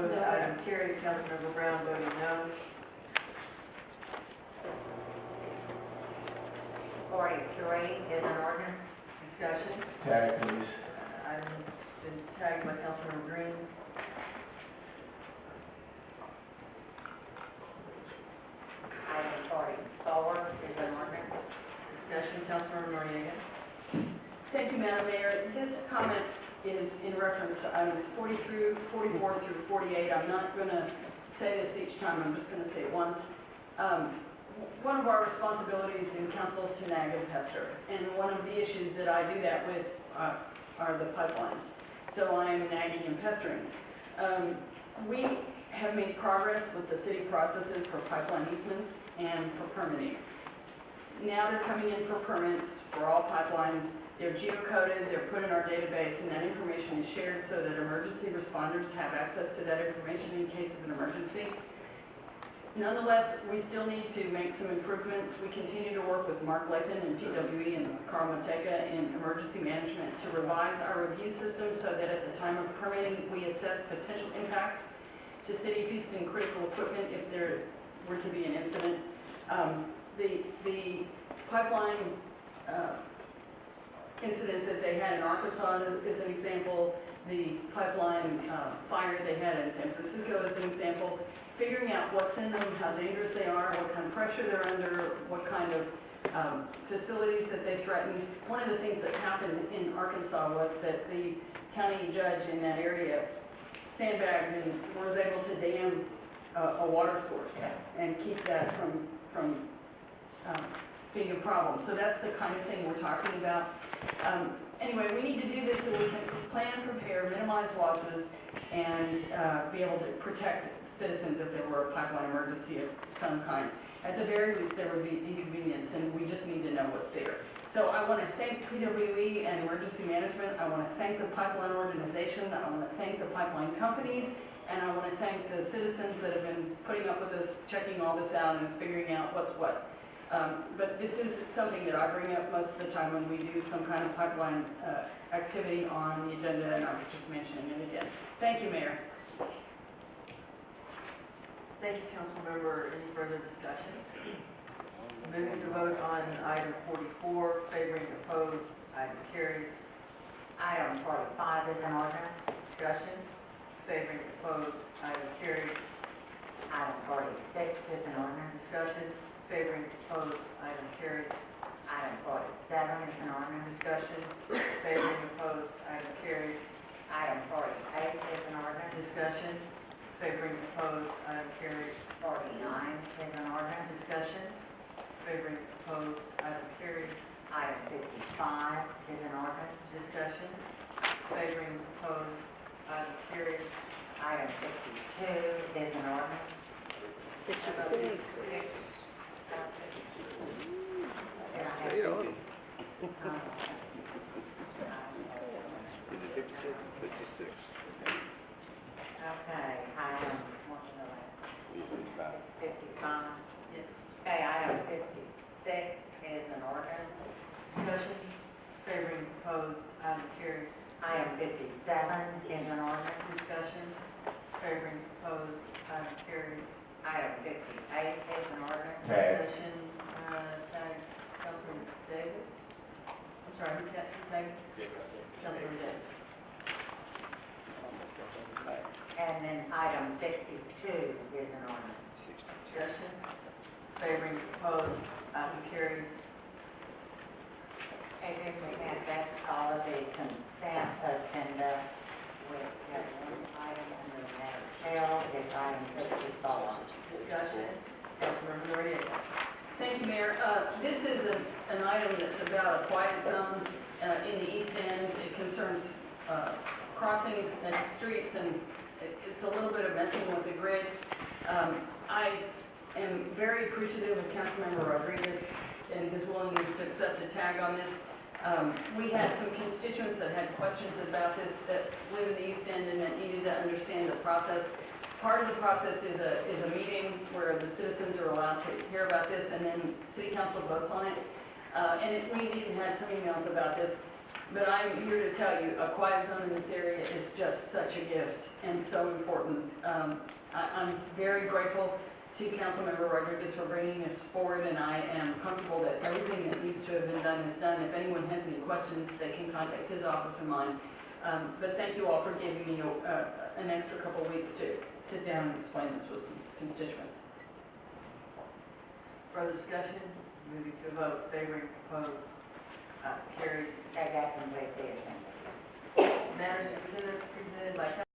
opposed, item carries. Councilmember Brown voting no. 43 is an ordinance. Discussion. Tag, please. Item's been tagged by Councilmember Green. Item 44 is an ordinance. Discussion. Councilmember Noriega. Thank you, Madam Mayor. This comment is in reference to items 44 through 48. I'm not going to say this each time, I'm just going to say it once. One of our responsibilities in council is to nag and pester, and one of the issues that I do that with are the pipelines. So I'm nagging and pestering. We have made progress with the city processes for pipeline easements and for permitting. Now they're coming in for permits for all pipelines. They're geocoded, they're put in our database, and that information is shared so that emergency responders have access to that information in case of an emergency. Nonetheless, we still need to make some improvements. We continue to work with Mark Lathan and PWE and Carl Mateka in emergency management to revise our review system so that at the time of permitting, we assess potential impacts to City of Houston critical equipment if there were to be an incident. The pipeline incident that they had in Arkansas is an example. The pipeline fire they had in San Francisco is an example. Figuring out what's in them, how dangerous they are, what kind of pressure they're under, what kind of facilities that they threaten. One of the things that happened in Arkansas was that the county judge in that area sandbagged and was able to dam a water source and keep that from being a problem. So that's the kind of thing we're talking about. Anyway, we need to do this so we can plan, prepare, minimize losses, and be able to protect citizens if there were a pipeline emergency of some kind. At the very least, there would be inconvenience, and we just need to know what's there. So I want to thank PWE and Emergency Management. I want to thank the pipeline organization. I want to thank the pipeline companies. And I want to thank the citizens that have been putting up with us, checking all this out, and figuring out what's what. But this is something that I bring up most of the time when we do some kind of pipeline activity on the agenda, and I was just mentioning it again. Thank you, Mayor. Thank you, Councilmember. Any further discussion? Moving to vote on item 44, favoring, opposed, item carries. Item 45 is an ordinance. Discussion. Favoring, opposed, item carries. Item 46 is an ordinance. Discussion. Favoring, opposed, item carries. Item 47 is an ordinance. Discussion. Favoring, opposed, item carries. Item 48 is an ordinance. Discussion. Favoring, opposed, item carries. 49 is an ordinance. Discussion. Favoring, opposed, item carries. Item 55 is an ordinance. Discussion. Favoring, opposed, item carries. Item 52 is an ordinance. 56. Okay, item, what's the last? 55. Yes. Okay, item 56 is an ordinance. Discussion. Favoring, opposed, item carries. Item 57 is an ordinance. Discussion. Favoring, opposed, item carries. Item 58 is an ordinance. Tag. Discussion. Tags. Councilman Davis. I'm sorry, who tagged? Councilman Davis. And then item 62 is an ordinance. Discussion. Favoring, opposed, item carries. And then we have, that's all of the consent agenda. We have one item under matter Shell, it's item 54. Discussion. Councilmember Noriega. Thank you, Mayor. This is an item that's about a quiet zone in the East End. It concerns crossings and streets, and it's a little bit of messing with the grid. I am very appreciative of Councilmember Rodriguez and his willingness to accept a tag on this. We had some constituents that had questions about this that live in the East End and that needed to understand the process. Part of the process is a meeting where the citizens are allowed to hear about this, and then City Council votes on it. We even had some emails about this. But I'm here to tell you, a quiet zone in this area is just such a gift and so important. I'm very grateful to Councilmember Rodriguez for bringing this forward, and I am comfortable that everything that needs to have been done is done. If anyone has any questions, they can contact his office or mine. But thank you all for giving me an extra couple weeks to sit down and explain this with some constituents. Further discussion? Moving to a vote, favoring, opposed, carries. That got completely attended. Matters presented by